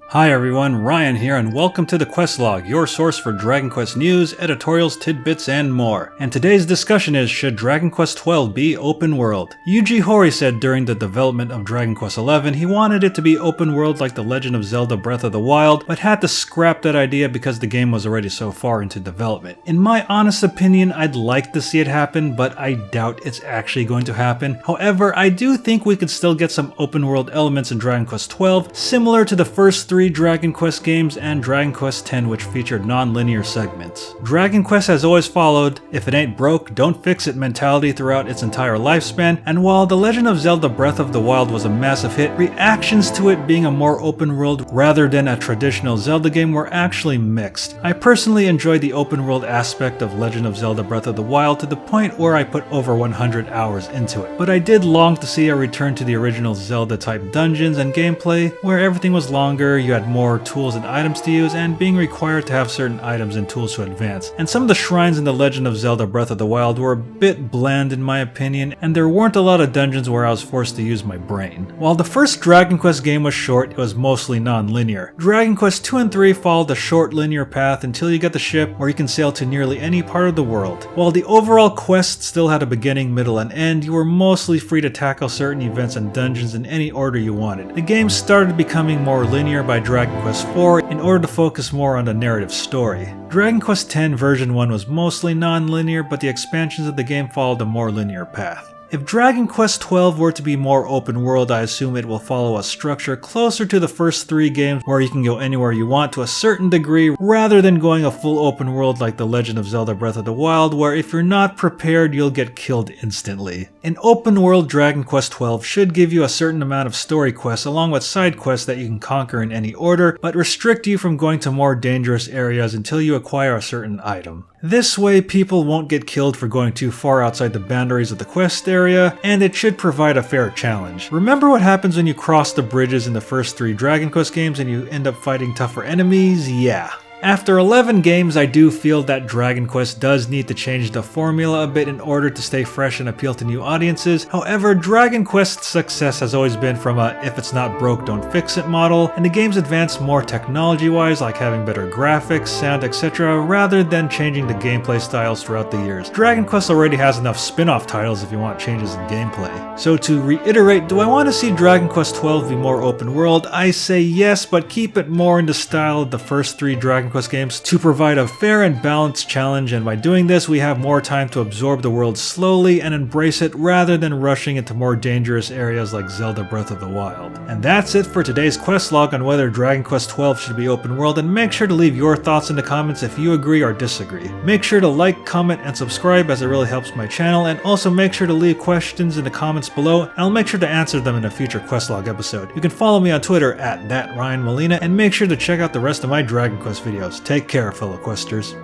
Hi everyone, Ryan here and welcome to the Questlog, your source for Dragon Quest news, editorials, tidbits, and more. And today's discussion is, should Dragon Quest XII be open world? Yuji Horii said during the development of Dragon Quest XI he wanted it to be open world like The Legend of Zelda Breath of the Wild, but had to scrap that idea because the game was already so far into development. In my honest opinion, I'd like to see it happen, but I doubt it's actually going to happen. However, I do think we could still get some open world elements in Dragon Quest XII, similar to the first three Dragon Quest games and Dragon Quest X, which featured non-linear segments. Dragon Quest has always followed, if it ain't broke, don't fix it mentality throughout its entire lifespan, and while The Legend of Zelda Breath of the Wild was a massive hit, reactions to it being a more open world rather than a traditional Zelda game were actually mixed. I personally enjoyed the open world aspect of Legend of Zelda Breath of the Wild to the point where I put over 100 hours into it, but I did long to see a return to the original Zelda type dungeons and gameplay where everything was longer, you had more tools and items to use, and being required to have certain items and tools to advance. And some of the shrines in The Legend of Zelda Breath of the Wild were a bit bland in my opinion, and there weren't a lot of dungeons where I was forced to use my brain. While the first Dragon Quest game was short, it was mostly non-linear. Dragon Quest II and III followed a short linear path until you get the ship where you can sail to nearly any part of the world. While the overall quest still had a beginning, middle, and end, you were mostly free to tackle certain events and dungeons in any order you wanted. The game started becoming more linear by Dragon Quest IV in order to focus more on the narrative story. Dragon Quest X version 1 was mostly non-linear, but the expansions of the game followed a more linear path. If Dragon Quest XII were to be more open world, I assume it will follow a structure closer to the first three games where you can go anywhere you want to a certain degree, rather than going a full open world like The Legend of Zelda Breath of the Wild, where if you're not prepared, you'll get killed instantly. An open world Dragon Quest XII should give you a certain amount of story quests along with side quests that you can conquer in any order, but restrict you from going to more dangerous areas until you acquire a certain item. This way, people won't get killed for going too far outside the boundaries of the quest area, and it should provide a fair challenge. Remember what happens when you cross the bridges in the first three Dragon Quest games and you end up fighting tougher enemies? Yeah. After 11 games, I do feel that Dragon Quest does need to change the formula a bit in order to stay fresh and appeal to new audiences. However, Dragon Quest's success has always been from a if it's not broke, don't fix it model, and the game's advanced more technology-wise, like having better graphics, sound, etc., rather than changing the gameplay styles throughout the years. Dragon Quest already has enough spin-off titles if you want changes in gameplay. So to reiterate, do I want to see Dragon Quest XII be more open world? I say yes, but keep it more in the style of the first three Dragon Quest games to provide a fair and balanced challenge, and by doing this we have more time to absorb the world slowly and embrace it rather than rushing into more dangerous areas like Zelda Breath of the Wild. And that's it for today's Questlog on whether Dragon Quest XII should be open world, and make sure to leave your thoughts in the comments if you agree or disagree. Make sure to like, comment, and subscribe as it really helps my channel, and also make sure to leave questions in the comments below and I'll make sure to answer them in a future Questlog episode. You can follow me on Twitter at @RyanMolina, and make sure to check out the rest of my Dragon Quest videos. Take care, fellow Questers.